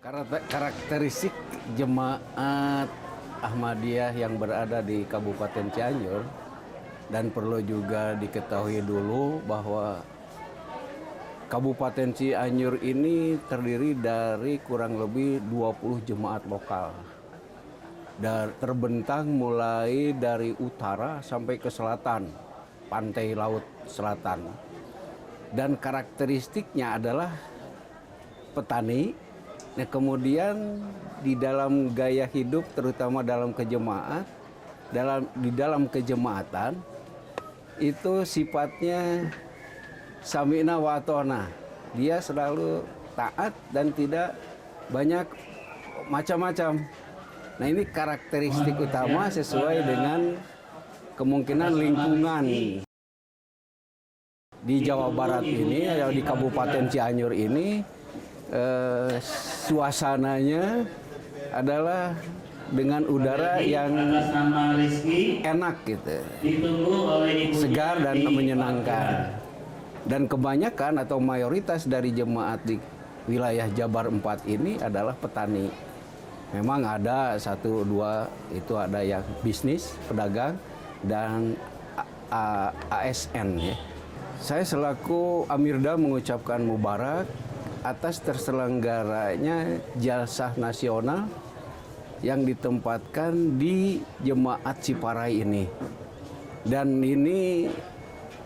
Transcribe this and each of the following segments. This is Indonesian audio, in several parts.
Karakteristik jemaat Ahmadiyah yang berada di Kabupaten Cianjur, dan perlu juga diketahui dulu bahwa Kabupaten Cianjur ini terdiri dari kurang lebih 20 jemaat lokal. Dan terbentang mulai dari utara sampai ke selatan, pantai laut selatan. Dan karakteristiknya adalah petani. Nah, kemudian di dalam gaya hidup, terutama dalam kejemaatan itu sifatnya sami'na wa ata'na. Dia selalu taat dan tidak banyak macam-macam. Nah, ini karakteristik utama sesuai dengan kemungkinan lingkungan di Jawa Barat ini, di Kabupaten Cianjur ini. Suasananya adalah dengan udara yang enak gitu, segar dan menyenangkan. Dan kebanyakan atau mayoritas dari jemaat di wilayah Jabar 4 ini adalah petani. Memang ada satu dua itu ada yang bisnis, pedagang, dan ASN ya. Saya selaku Amirda mengucapkan mubarak atas terselenggaranya jalsah nasional yang ditempatkan di Jemaat Ciparai ini. Dan ini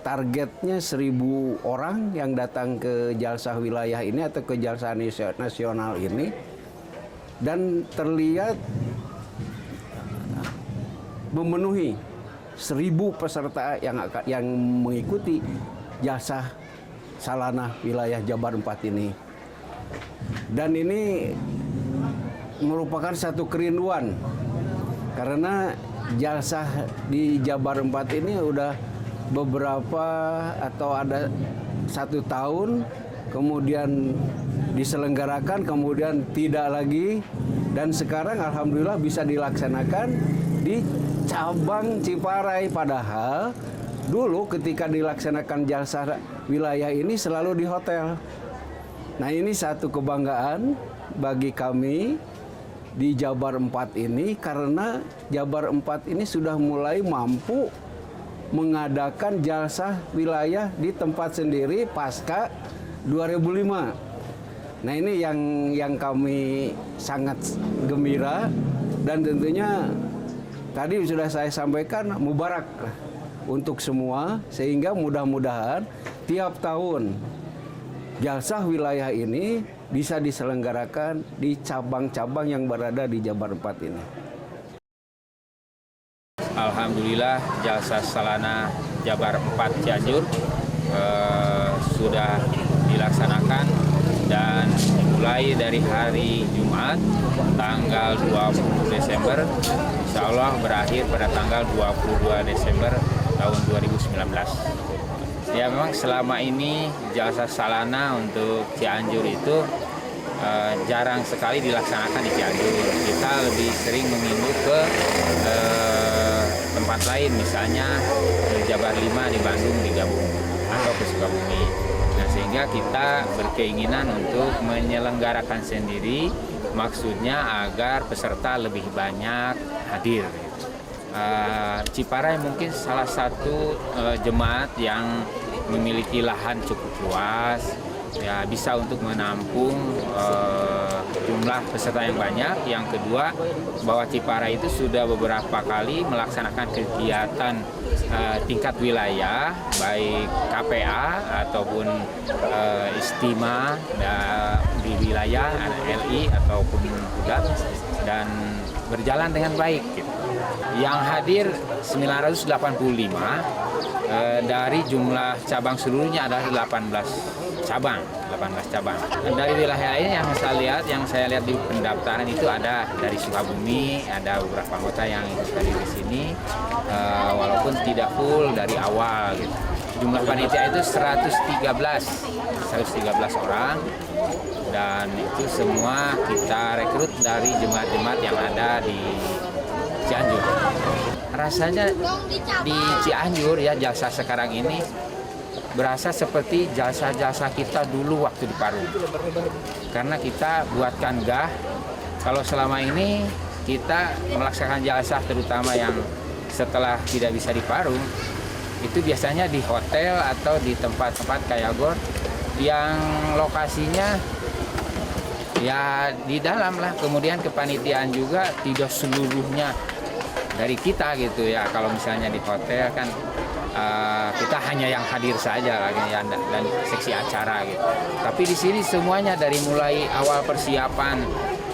targetnya 1.000 orang yang datang ke jalsah wilayah ini atau ke jalsah nasional ini. Dan terlihat memenuhi 1.000 peserta yang mengikuti jalsah Salanah wilayah Jabar 4 ini. Dan ini merupakan satu kerinduan karena jalsah di Jabar 4 ini udah beberapa atau ada 1 tahun kemudian diselenggarakan, kemudian tidak lagi, dan sekarang alhamdulillah bisa dilaksanakan di cabang Ciparai. Padahal dulu ketika dilaksanakan jalsah wilayah ini selalu di hotel. Nah, ini satu kebanggaan bagi kami di Jabar 4 ini karena Jabar 4 ini sudah mulai mampu mengadakan jalsah wilayah di tempat sendiri pasca 2005. Nah, ini yang kami sangat gembira, dan tentunya tadi sudah saya sampaikan mubarak untuk semua, sehingga mudah-mudahan tiap tahun jalsah wilayah ini bisa diselenggarakan di cabang-cabang yang berada di Jabar 4 ini. Alhamdulillah jalsah Salanah Jabar 4 Cianjur sudah dilaksanakan, dan mulai dari hari Jumat tanggal 20 Desember insya Allah berakhir pada tanggal 22 Desember tahun 2019. Ya, memang selama ini jalsah Salanah untuk Cianjur itu jarang sekali dilaksanakan di Cianjur. Kita lebih sering menginduk ke tempat lain, misalnya di Jabar 5 di Bandung digabung atau ke Sukabumi. Nah, sehingga kita berkeinginan untuk menyelenggarakan sendiri, maksudnya agar peserta lebih banyak hadir. Ciparai mungkin salah satu jemaat yang memiliki lahan cukup luas, ya bisa untuk menampung jumlah peserta yang banyak. Yang kedua, bahwa Ciparai itu sudah beberapa kali melaksanakan kegiatan tingkat wilayah, baik KPA ataupun istima di wilayah LI ataupun UDAT, dan berjalan dengan baik gitu. Yang hadir 985 dari jumlah cabang seluruhnya adalah 18 cabang. Dari wilayah lain yang saya lihat di pendaftaran itu ada dari Sukabumi, ada beberapa anggota yang dari di sini, walaupun tidak full dari awal gitu. Jumlah panitia itu 113 orang, dan itu semua kita rekrut dari jemaat-jemaat yang ada di Cianjur. Rasanya di Cianjur ya jalsah sekarang ini berasa seperti jasa-jasa kita dulu waktu di Parung. Karena kita buatkan gah, kalau selama ini kita melaksanakan jasa terutama yang setelah tidak bisa di Parung, itu biasanya di hotel atau di tempat-tempat kayak gor yang lokasinya ya di dalam lah. Kemudian kepanitiaan juga tidak seluruhnya dari kita gitu ya. Kalau misalnya di hotel kan kita hanya yang hadir saja lah ya, dan seksi acara gitu. Tapi di sini semuanya dari mulai awal persiapan,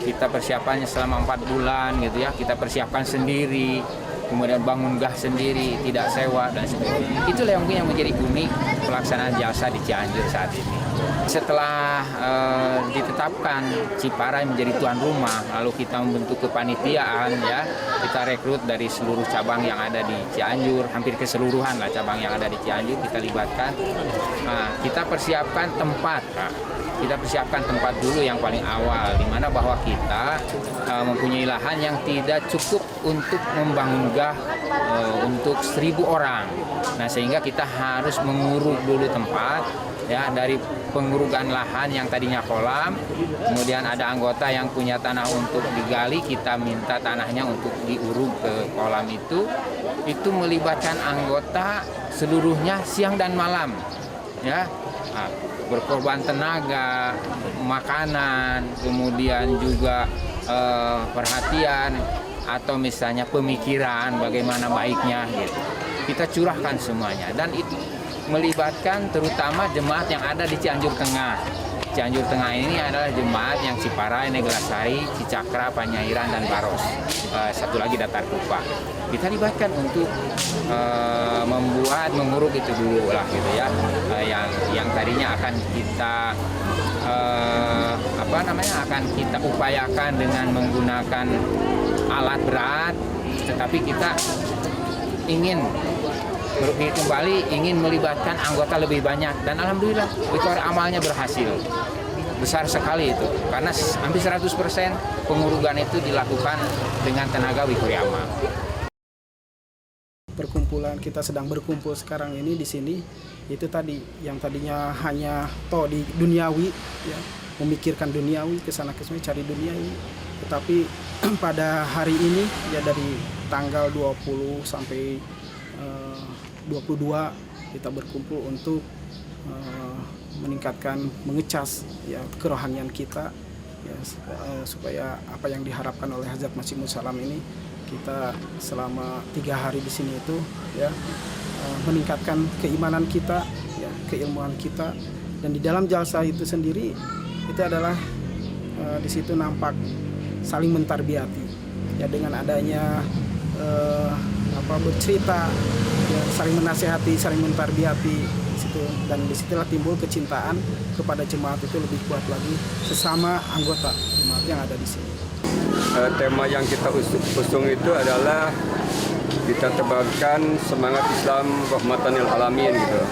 kita persiapannya selama 4 bulan gitu ya. Kita persiapkan sendiri, kemudian bangun gah sendiri, tidak sewa dan sebagainya. Itulah yang menjadi unik pelaksanaan jasa di Cianjur saat ini. Setelah ditetapkan Ciparai menjadi tuan rumah, lalu kita membentuk kepanitiaan ya, kita rekrut dari seluruh cabang yang ada di Cianjur, hampir keseluruhan lah cabang yang ada di Cianjur kita libatkan. Nah, kita persiapkan tempat, kita persiapkan tempat dulu yang paling awal, di mana bahwa kita mempunyai lahan yang tidak cukup untuk membangun gah untuk 1.000 orang. Nah, sehingga kita harus menguruk dulu tempat ya, dari pengurukan lahan yang tadinya kolam, kemudian ada anggota yang punya tanah untuk digali, kita minta tanahnya untuk diuruk ke kolam itu melibatkan anggota seluruhnya siang dan malam ya. Nah, berkorban tenaga, makanan, kemudian juga perhatian atau misalnya pemikiran bagaimana baiknya gitu. Kita curahkan semuanya, dan itu melibatkan terutama jemaat yang ada di Cianjur Tengah. Cianjur Tengah ini adalah jemaat yang Ciparai, Neglasari, Cicakra, Panyairan, dan Baros. Satu lagi Datar Kupa. Kita libatkan untuk menguruk itu dulu lah gitu ya. Yang tadinya akan kita akan kita upayakan dengan menggunakan alat berat, tetapi kita ingin berpikir kembali, ingin melibatkan anggota lebih banyak, dan alhamdulillah ritual amalnya berhasil. Besar sekali itu, karena hampir 100% pengurugan itu dilakukan dengan tenaga Wikoryama. Perkumpulan kita sedang berkumpul sekarang ini di sini, itu tadi yang tadinya hanya di duniawi ya, memikirkan duniawi, kesana kesini cari duniawi, tetapi pada hari ini ya dari tanggal 20 sampai 22 kita berkumpul untuk meningkatkan, mengecas ya kerohanian kita ya, supaya apa yang diharapkan oleh Hazrat Masih Maud Salam ini, kita selama 3 hari di sini itu ya meningkatkan keimanan kita ya, keilmuan kita. Dan di dalam jalsa itu sendiri itu adalah di situ nampak saling mentarbiati ya, dengan adanya bercerita ya, saling menasehati, saling mentarbiati situ, dan disitulah timbul kecintaan kepada jemaat itu lebih kuat lagi sesama anggota jemaat yang ada di sini. Tema yang kita usung itu adalah kita tebarkan semangat Islam rahmatan lil alamin gitu.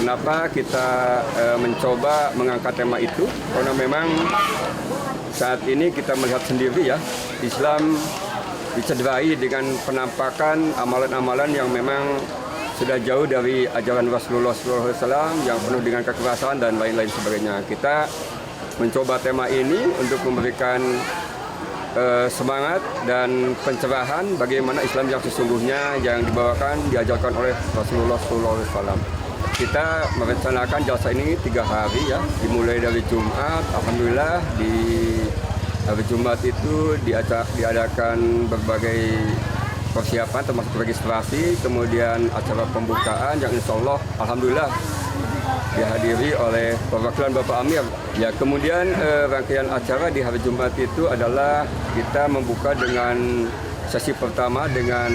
Kenapa kita mencoba mengangkat tema itu? Karena memang saat ini kita melihat sendiri ya, Islam dicederai dengan penampakan amalan-amalan yang memang sudah jauh dari ajaran Rasulullah SAW yang penuh dengan kekerasan dan lain-lain sebagainya. Kita mencoba tema ini untuk memberikan semangat dan pencerahan bagaimana Islam yang sesungguhnya yang diajarkan oleh Rasulullah SAW. Kita merencanakan jalsa ini 3 hari ya, dimulai dari Jumat. Alhamdulillah di hari Jumat itu diadakan berbagai persiapan termasuk registrasi, kemudian acara pembukaan yang insya Allah alhamdulillah dihadiri oleh perwakilan Bapak Amir. Ya, kemudian rangkaian acara di hari Jumat itu adalah kita membuka dengan sesi pertama dengan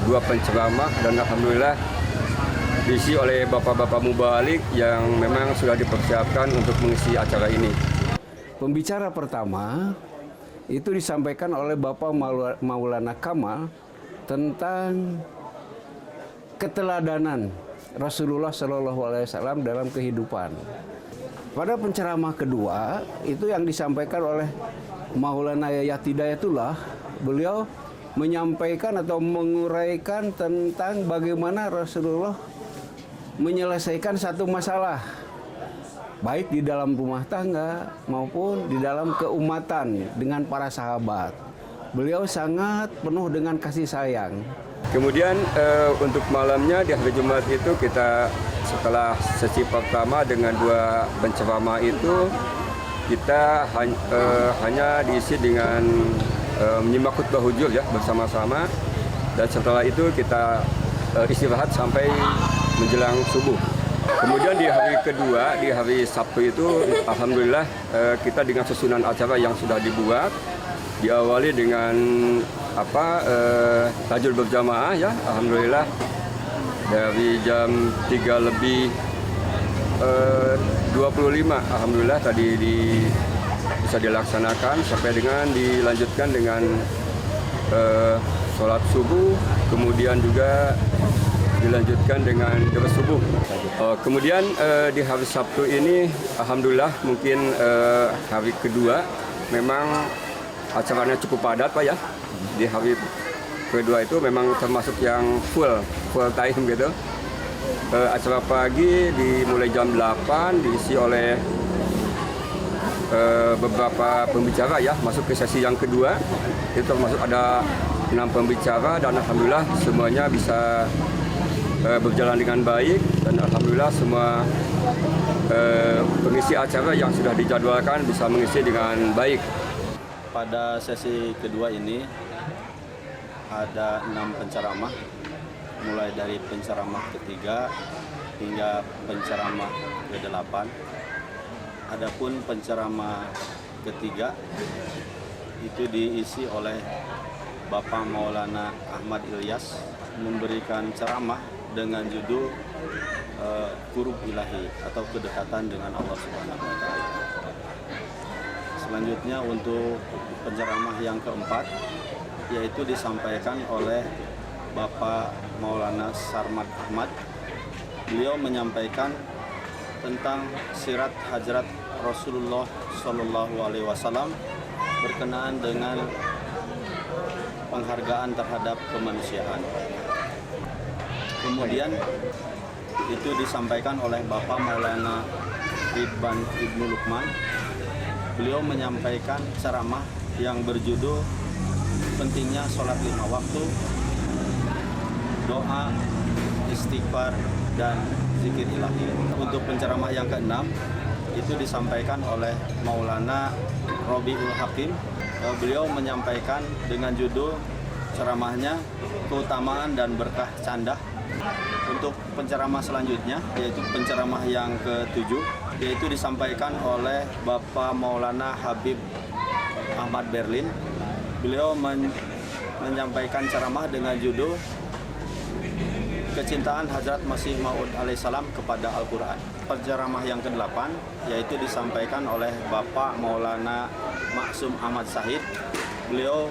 2 penceramah, dan alhamdulillah diisi oleh bapak-bapak mubalik yang memang sudah dipersiapkan untuk mengisi acara ini. Pembicara pertama itu disampaikan oleh Bapak Maulana Kamal tentang keteladanan Rasulullah SAW dalam kehidupan. Pada penceramah kedua itu yang disampaikan oleh Maulana Yayat Hidayatullah, beliau menyampaikan atau menguraikan tentang bagaimana Rasulullah menyelesaikan satu masalah, baik di dalam rumah tangga maupun di dalam keumatan dengan para sahabat. Beliau sangat penuh dengan kasih sayang. Kemudian untuk malamnya di hari Jumat itu kita setelah sesi pertama dengan 2 penceramah itu kita hanya diisi dengan menyimak khutbah hujur ya bersama-sama, dan setelah itu kita istirahat sampai menjelang subuh. Kemudian di hari kedua, di hari Sabtu itu alhamdulillah kita dengan susunan acara yang sudah dibuat, diawali dengan tahajud berjamaah ya, alhamdulillah dari jam 3 lebih 25 alhamdulillah tadi bisa dilaksanakan sampai dengan dilanjutkan dengan sholat subuh, kemudian juga dilanjutkan dengan doa subuh. Kemudian di hari Sabtu ini alhamdulillah mungkin hari kedua memang acaranya cukup padat Pak ya. Di hari kedua itu memang termasuk yang full time gitu. Acara pagi dimulai jam 8 diisi oleh beberapa pembicara ya, masuk ke sesi yang kedua. Itu termasuk ada 6 pembicara dan alhamdulillah semuanya bisa berjalan dengan baik, dan alhamdulillah semua pengisi acara yang sudah dijadwalkan bisa mengisi dengan baik. Pada sesi kedua ini ada 6 penceramah, mulai dari penceramah ketiga hingga penceramah ke-8. Adapun penceramah ketiga itu diisi oleh Bapak Maulana Ahmad Ilyas, memberikan ceramah dengan judul Qurub Ilahi atau kedekatan dengan Allah Subhanahu wa Ta'ala. Selanjutnya untuk penceramah yang keempat yaitu disampaikan oleh Bapak Maulana Sarmat Ahmad. Beliau menyampaikan tentang sirat hajrat Rasulullah Shallallahu Alaihi Wasallam berkenaan dengan penghargaan terhadap kemanusiaan. Kemudian itu disampaikan oleh Bapak Maulana Ridwan Ibnu Lukman. Beliau menyampaikan ceramah yang berjudul pentingnya sholat 5 waktu, doa, istighfar, dan zikir ilahi. Untuk penceramah yang ke-6 itu disampaikan oleh Maulana Robiul Hakim. Beliau menyampaikan dengan judul ceramahnya keutamaan dan berkah canda. Untuk penceramah selanjutnya yaitu penceramah yang ke-7 yaitu disampaikan oleh Bapak Maulana Habib Ahmad Berlin. Beliau menyampaikan ceramah dengan judul kecintaan Hazrat Masih Maud alaihissalam kepada Al-Quran. Penceramah yang ke-8 yaitu disampaikan oleh Bapak Maulana Maksum Ahmad Sahid. Beliau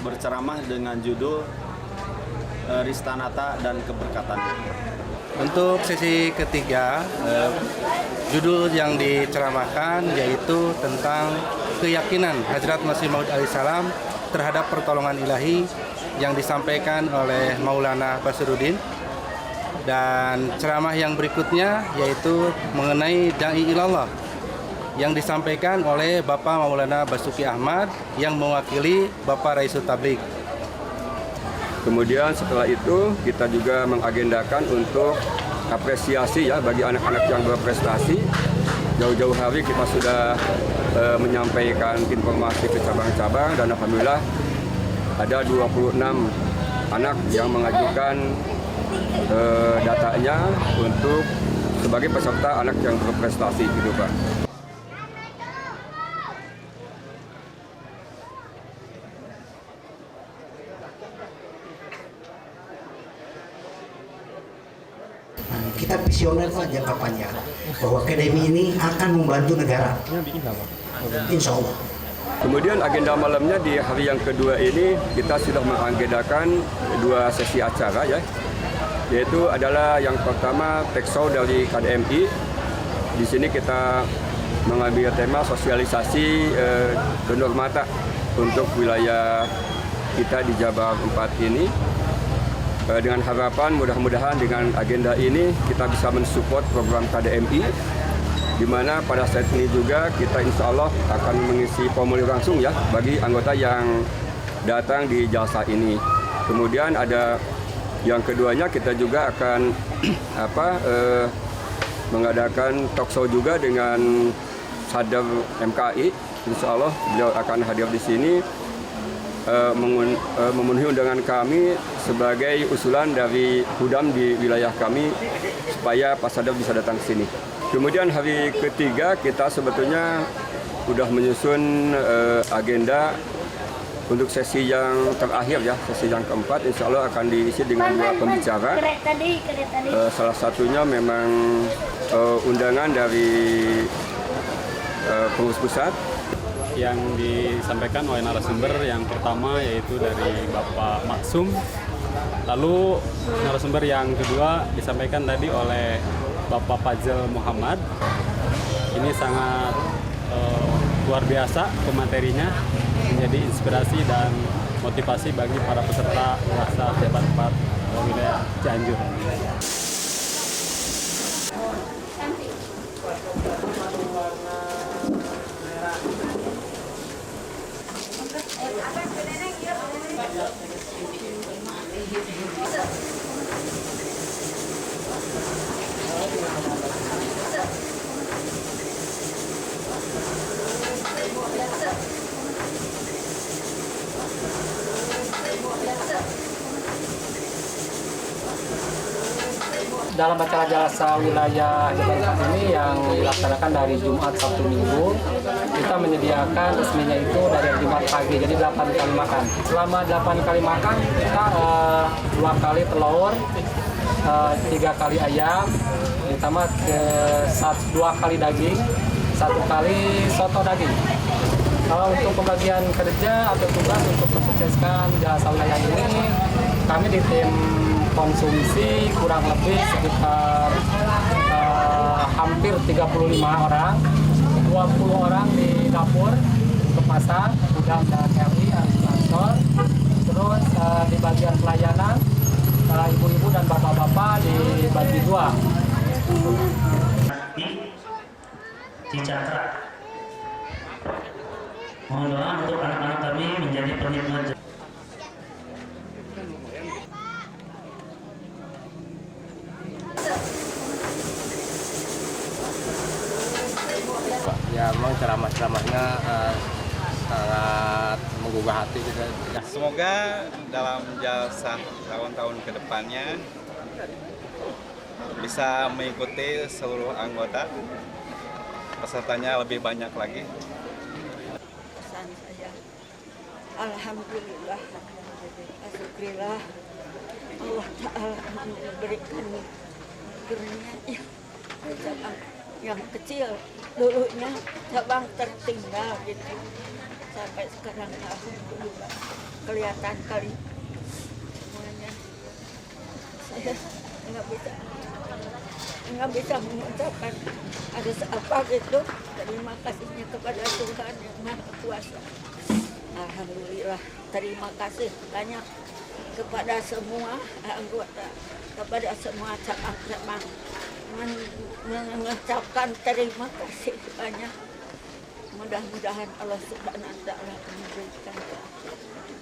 berceramah dengan judul Ristanata dan Keberkatan. Untuk sesi ketiga, judul yang diceramahkan yaitu tentang keyakinan Hazrat Masih Maud alaihissalam terhadap pertolongan ilahi yang disampaikan oleh Maulana Basruddin. Dan ceramah yang berikutnya yaitu mengenai Da'i Ilallah yang disampaikan oleh Bapak Maulana Basuki Ahmad yang mewakili Bapak Raisul Tabligh. Kemudian setelah itu kita juga mengagendakan untuk apresiasi ya bagi anak-anak yang berprestasi. Jauh-jauh hari kita sudah menyampaikan informasi ke cabang-cabang dan alhamdulillah ada 26 anak yang mengajukan datanya untuk sebagai peserta anak yang berprestasi gitu Pak. Kita visioner saja jangka panjang bahwa akademi ini akan membantu negara, insya Allah. Kemudian agenda malamnya di hari yang kedua ini kita sudah mengagendakan 2 sesi acara ya, yaitu adalah yang pertama Teksau dari KDMI. Di sini kita mengambil tema sosialisasi donor mata untuk wilayah kita di Jabar 4 ini. dengan harapan mudah-mudahan dengan agenda ini kita bisa mensupport program KDMI, di mana pada saat ini juga kita insya Allah akan mengisi formulir langsung ya bagi anggota yang datang di jalsa ini. Kemudian ada yang keduanya, kita juga akan mengadakan talkshow juga dengan Sadar MKI. Insya Allah beliau akan hadir di sini memenuhi undangan kami sebagai usulan dari Hudam di wilayah kami supaya Pak Sadar bisa datang ke sini. Kemudian hari ketiga kita sebetulnya sudah menyusun agenda untuk sesi yang terakhir ya, sesi yang keempat insya Allah akan diisi dengan 2 pembicara. Salah satunya memang undangan dari pengurus pusat. Yang disampaikan oleh narasumber yang pertama yaitu dari Bapak Maksum, lalu narasumber yang kedua disampaikan tadi oleh Bapak Fazil Muhammad. Ini sangat luar biasa pematerinya, menjadi inspirasi dan motivasi bagi para peserta Jalsa Jabar 4 wilayah Cianjur. Dalam acara Jalsa wilayah Jabar 4 ini yang dilaksanakan dari Jumat, Sabtu, Minggu, kita menyediakan resminya itu dari Jumat pagi, jadi 8 kali makan. Selama 8 kali makan, kita 2 kali telur, 3 kali ayam, ditambah 2 kali daging, 1 kali soto daging. Untuk pembagian kerja atau tugas untuk mensukseskan Jalsa wilayah ini, kami di tim konsumsi kurang lebih sekitar hampir 35 orang, 20 orang di dapur untuk masak, Hudam dan RI kantor. Terus di bagian pelayanan ibu-ibu dan bapak-bapak dibagi 2. Cicatra. Mohon doa untuk anak-anak kami menjadi penikmat. Ya memang ceramah-ceramahnya sangat menggugah hati juga. Semoga dalam Jalsa tahun-tahun ke depannya bisa mengikuti seluruh anggota, pesertanya lebih banyak lagi. Pesan saya, alhamdulillah, syukurlah Allah Ta'ala memberikan kurnianya yang kecil. Dulunya cabang tertinggal gitu, sampai sekarang alhamdulillah kelihatan kali semuanya. Saya nggak bisa mengucapkan ada apa gitu. Terima kasihnya kepada Tuhan yang Maha Kuasa. Alhamdulillah, terima kasih banyak kepada semua anggota, kepada semua cabang-cabang. Mengucapkan terima kasih banyak. Mudah-mudahan Allah Subhanahu wa Ta'ala memberikan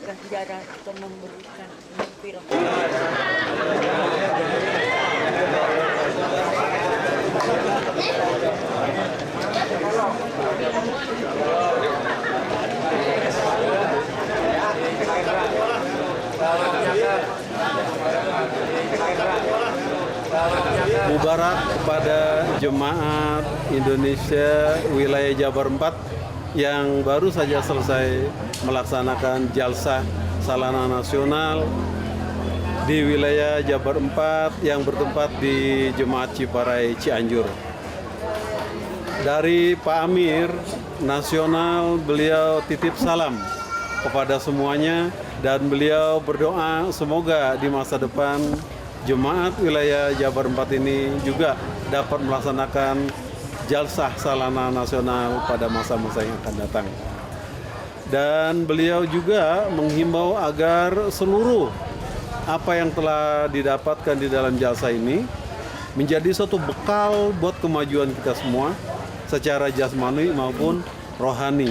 ganjaran atau memberikan maghfirah. Mubarak kepada jemaat Indonesia wilayah Jabar 4 yang baru saja selesai melaksanakan Jalsa Salana Nasional di wilayah Jabar 4 yang bertempat di Jemaat Ciparai Cianjur. Dari Pak Amir Nasional, beliau titip salam kepada semuanya dan beliau berdoa semoga di masa depan Jemaat wilayah Jabar 4 ini juga dapat melaksanakan Jalsa Salana Nasional pada masa-masa yang akan datang. Dan beliau juga menghimbau agar seluruh apa yang telah didapatkan di dalam jasa ini menjadi suatu bekal buat kemajuan kita semua secara jasmani maupun rohani.